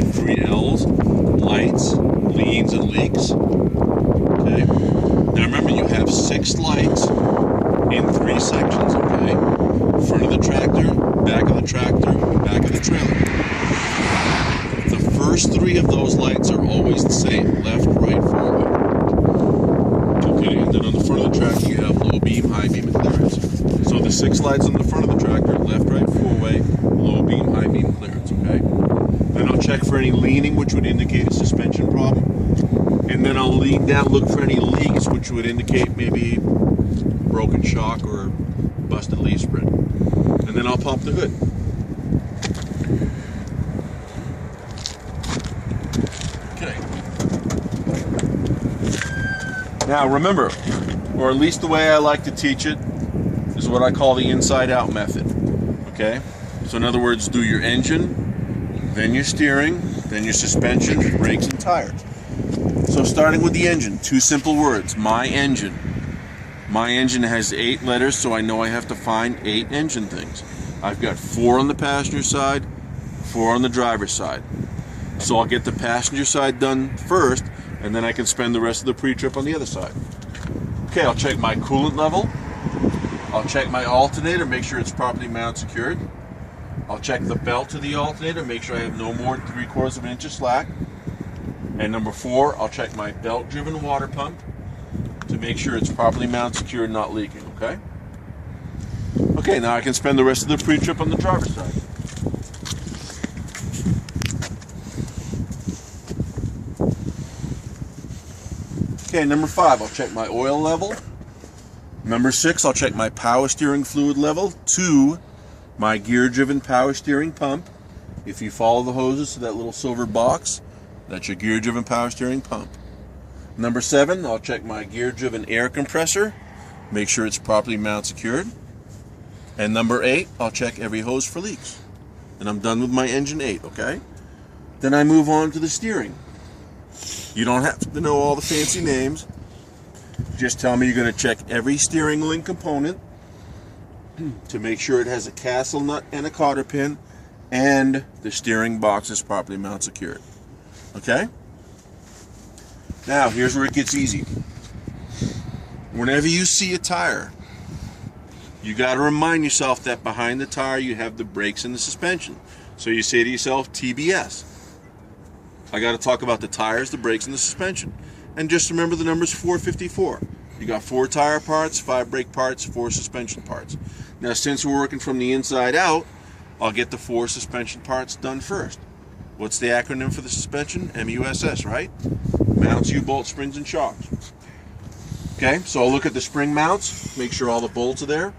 three L's: lights, leads, and leaks. Okay. Now remember, you have 6 lights in 3 sections. Okay. Front of the tractor, back of the tractor, back of the trailer. The first 3 of those lights are always the same: left, right, forward. Okay. And then on the front of the tractor, you have low beam, high beam, and clearance. So the 6 lights on the front of the tractor: left, right, 4-way, low beam, high beam, clearance. Okay. Then I'll check for any leaning, which would indicate a suspension problem. And then I'll lean down, look for any leaks, which would indicate maybe broken shock or busted leaf spring. And then I'll pump the hood. Okay. Now remember, or at least the way I like to teach it, is what I call the inside-out method. Okay? So in other words, do your engine, then your steering, then your suspension, brakes, and tires. So starting with the engine, 2 simple words: my engine. My engine has 8 letters, so I know I have to find 8 engine things. I've got 4 on the passenger side, 4 on the driver's side. So I'll get the passenger side done first, and then I can spend the rest of the pre-trip on the other side. Okay, I'll check my coolant level. I'll check my alternator, make sure it's properly mount secured. I'll check the belt to the alternator, make sure I have no more than 3/4 of an inch of slack. And number 4, I'll check my belt-driven water pump to make sure it's properly mount secured and not leaking, okay? Okay, now I can spend the rest of the pre-trip on the driver's side. Okay, number 5, I'll check my oil level. Number 6, I'll check my power steering fluid level. 2, my gear-driven power steering pump. If you follow the hoses to that little silver box, that's your gear-driven power steering pump. Number 7, I'll check my gear-driven air compressor. Make sure it's properly mount secured. And number 8, I'll check every hose for leaks. And I'm done with my engine 8, okay? Then I move on to the steering. You don't have to know all the fancy names. Just tell me you're going to check every steering link component to make sure it has a castle nut and a cotter pin, and the steering box is properly mount secured. Okay? Now, here's where it gets easy. Whenever you see a tire, you got to remind yourself that behind the tire you have the brakes and the suspension. So you say to yourself, TBS. I got to talk about the tires, the brakes, and the suspension. And just remember the number's 454. You got 4 tire parts, 5 brake parts, 4 suspension parts. Now, since we're working from the inside out, I'll get the 4 suspension parts done first. What's the acronym for the suspension? MUSS, right? Mounts, U-bolt, springs, and shocks. Okay, so I'll look at the spring mounts, make sure all the bolts are there.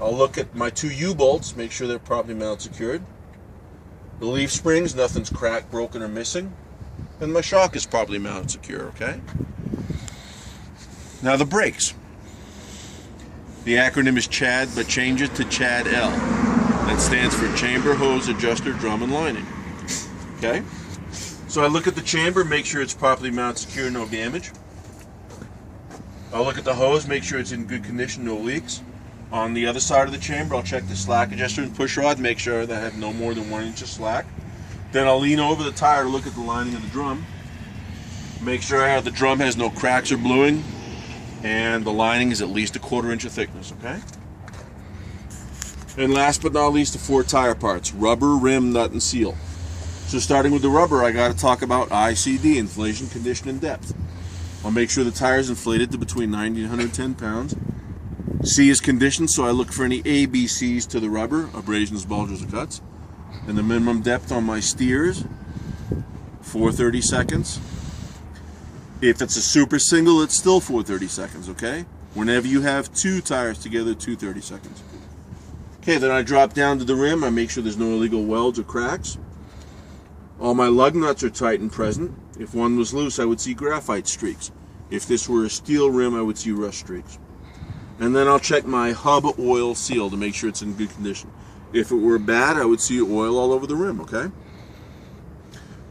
I'll look at my 2 U-bolts, make sure they're properly mount secured. The leaf springs, nothing's cracked, broken, or missing. And my shock is properly mounted secure, okay? Now the brakes. The acronym is CHAD, but change it to CHAD-L. That stands for Chamber, Hose, Adjuster, Drum, and Lining. Okay? So I look at the chamber, make sure it's properly mounted secure, no damage. I'll look at the hose, make sure it's in good condition, no leaks. On the other side of the chamber, I'll check the slack adjuster and push rod, make sure that I have no more than 1 inch of slack. Then I'll lean over the tire to look at the lining of the drum. Make sure the drum has no cracks or bluing, and the lining is at least 1/4 inch of thickness, okay? And last but not least, the 4 tire parts: rubber, rim, nut, and seal. So starting with the rubber, I got to talk about ICD, inflation, condition, and depth. I'll make sure the tire is inflated to between 90 and 110 pounds. C is condition, so I look for any ABCs to the rubber: abrasions, bulges, or cuts. And the minimum depth on my steers, 430 seconds. If it's a super single, it's still 430 seconds, okay? Whenever you have 2 tires together, 230 seconds. Okay, then I drop down to the rim. I make sure there's no illegal welds or cracks. All my lug nuts are tight and present. If one was loose, I would see graphite streaks. If this were a steel rim, I would see rust streaks. And then I'll check my hub oil seal to make sure it's in good condition. If it were bad, I would see oil all over the rim, okay?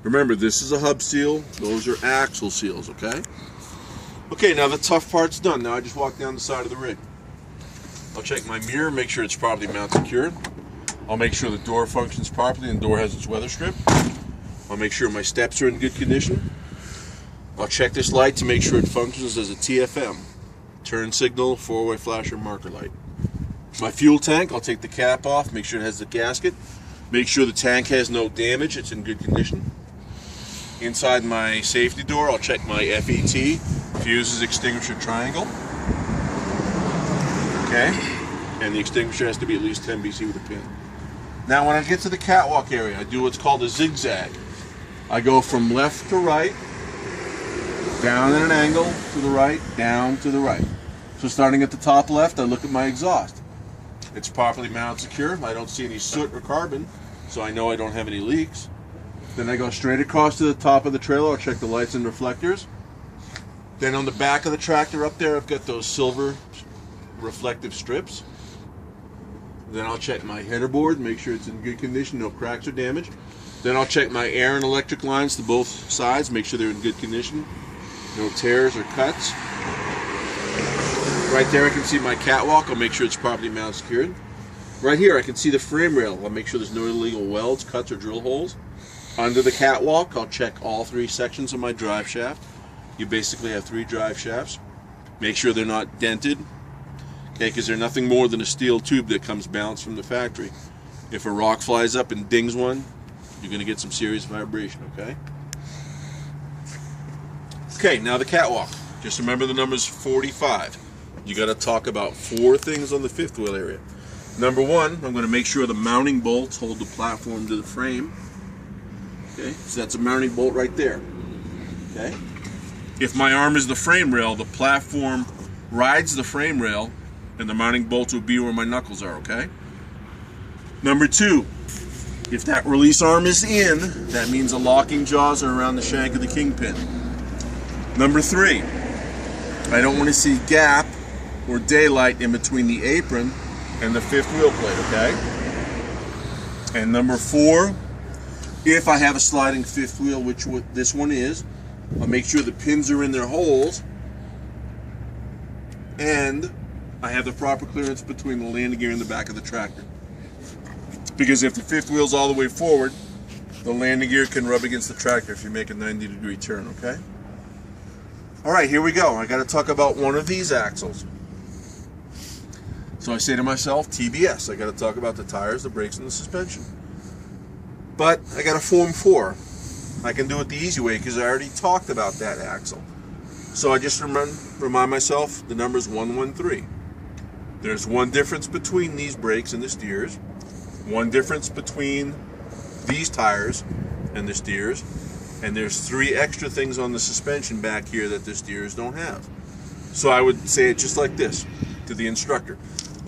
Remember, this is a hub seal. Those are axle seals, okay? Okay, now the tough part's done. Now I just walk down the side of the rig. I'll check my mirror, make sure it's properly mount secured. I'll make sure the door functions properly and the door has its weather strip. I'll make sure my steps are in good condition. I'll check this light to make sure it functions as a TFM, turn signal, four-way flasher, marker light. My fuel tank, I'll take the cap off, make sure it has the gasket, make sure the tank has no damage, it's in good condition. Inside my safety door, I'll check my FET, fuses, extinguisher, triangle. Okay, and the extinguisher has to be at least 10 BC with a pin. Now when I get to the catwalk area, I do what's called a zigzag. I go from left to right, down at an angle to the right, down to the right. So starting at the top left, I look at my exhaust. It's properly mounted secure. I don't see any soot or carbon, so I know I don't have any leaks. Then I go straight across to the top of the trailer. I'll check the lights and reflectors. Then on the back of the tractor up there, I've got those silver reflective strips. Then I'll check my header board, make sure it's in good condition, no cracks or damage. Then I'll check my air and electric lines to both sides, make sure they're in good condition, no tears or cuts. Right there I can see my catwalk, I'll make sure it's properly mounted secured. Right here I can see the frame rail, I'll make sure there's no illegal welds, cuts, or drill holes. Under the catwalk, I'll check all three sections of my drive shaft. You basically have 3 drive shafts. Make sure they're not dented, okay, because they're nothing more than a steel tube that comes balanced from the factory. If a rock flies up and dings one, you're going to get some serious vibration, okay? Okay, now the catwalk. Just remember the number's 45. You got to talk about 4 things on the fifth wheel area. Number 1, I'm going to make sure the mounting bolts hold the platform to the frame. Okay, so that's a mounting bolt right there. Okay. If my arm is the frame rail, the platform rides the frame rail, and the mounting bolts will be where my knuckles are. Okay. Number 2, if that release arm is in, that means the locking jaws are around the shank of the kingpin. Number 3, I don't want to see gap or daylight in between the apron and the fifth wheel plate, okay? And number 4, if I have a sliding fifth wheel, which this one is, I'll make sure the pins are in their holes and I have the proper clearance between the landing gear and the back of the tractor. Because if the fifth wheel's all the way forward, the landing gear can rub against the tractor if you make a 90-degree turn, okay? Alright, here we go. I got to talk about one of these axles. So I say to myself, TBS. I got to talk about the tires, the brakes, and the suspension. But I got a Form 4. I can do it the easy way because I already talked about that axle. So I just remind myself the number's 113. There's one difference between these brakes and the steers, one difference between these tires and the steers, and there's 3 extra things on the suspension back here that the steers don't have. So I would say it just like this to the instructor.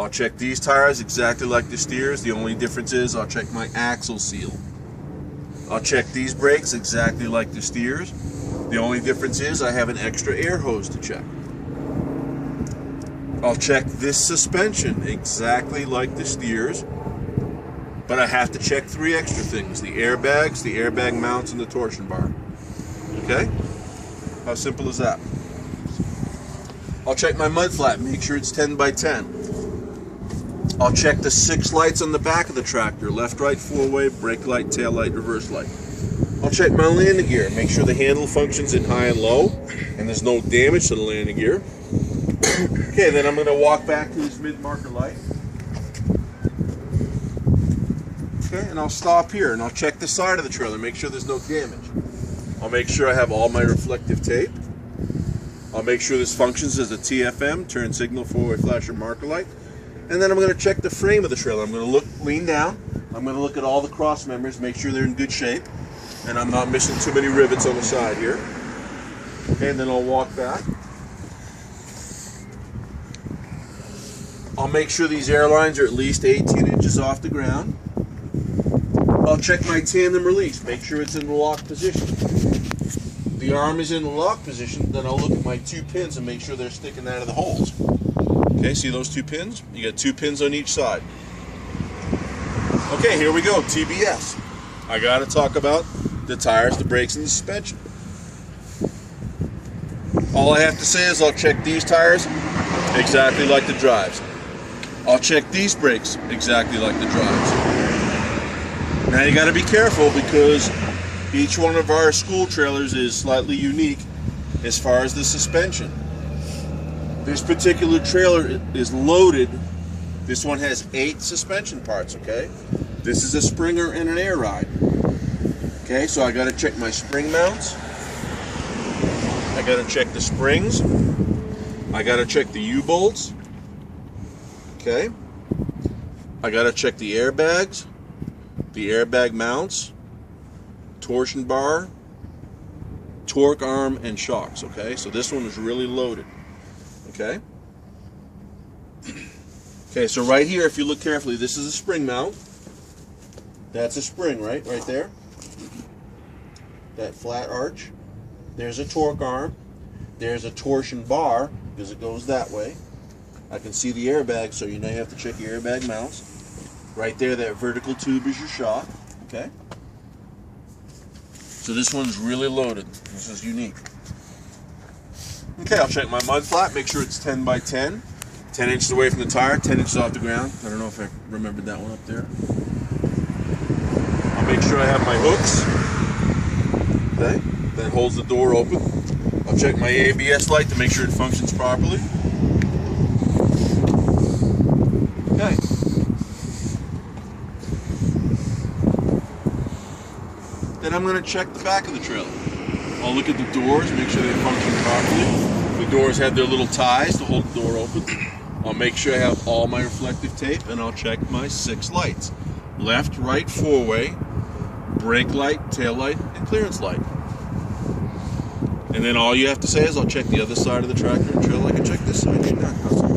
I'll check these tires exactly like the steers. The only difference is I'll check my axle seal. I'll check these brakes exactly like the steers. The only difference is I have an extra air hose to check. I'll check this suspension exactly like the steers, but I have to check 3 extra things: the airbags, the airbag mounts, and the torsion bar. Okay? How simple is that? I'll check my mud flat, make sure it's 10 by 10. I'll check the 6 lights on the back of the tractor: left, right, 4-way, brake light, tail light, reverse light. I'll check my landing gear, make sure the handle functions in high and low, and there's no damage to the landing gear. Okay, then I'm going to walk back to this mid-marker light. Okay, and I'll stop here, and I'll check the side of the trailer, make sure there's no damage. I'll make sure I have all my reflective tape. I'll make sure this functions as a TFM, turn signal, 4-way flasher, marker light. And then I'm going to check the frame of the trailer. I'm going to lean down. I'm going to look at all the cross members, make sure they're in good shape, and I'm not missing too many rivets on the side here. Okay, and then I'll walk back. I'll make sure these air lines are at least 18 inches off the ground. I'll check my tandem release, make sure it's in the lock position. If the arm is in the lock position, then I'll look at my 2 pins and make sure they're sticking out of the holes. Okay, see those 2 pins? You got 2 pins on each side. Okay, here we go, TBS. I got to talk about the tires, the brakes, and the suspension. All I have to say is I'll check these tires exactly like the drives. I'll check these brakes exactly like the drives. Now you got to be careful because each one of our school trailers is slightly unique as far as the suspension. This particular trailer is loaded. This one has 8 suspension parts, okay? This is a Springer and an air ride. Okay, so I got to check my spring mounts. I got to check the springs. I got to check the U-bolts. Okay. I got to check the airbags, the airbag mounts, torsion bar, torque arm, and shocks. Okay, so this one is really loaded. Okay. Okay, so right here, if you look carefully, this is a spring mount. That's a spring, right there. That flat arch. There's a torque arm. There's a torsion bar because it goes that way. I can see the airbag, so you know you have to check your airbag mounts. Right there, that vertical tube is your shock. Okay. So this one's really loaded. This is unique. Okay, I'll check my mud flat, make sure it's 10 by 10. 10 inches away from the tire, 10 inches off the ground. I don't know if I remembered that one up there. I'll make sure I have my hooks. Okay, that holds the door open. I'll check my ABS light to make sure it functions properly. Okay. Then I'm going to check the back of the trailer. I'll look at the doors, make sure they function properly. The doors have their little ties to hold the door open. I'll make sure I have all my reflective tape, and I'll check my 6 lights. Left, right, four-way, brake light, tail light, and clearance light. And then all you have to say is I'll check the other side of the tractor and trailer like I check this side. You're done.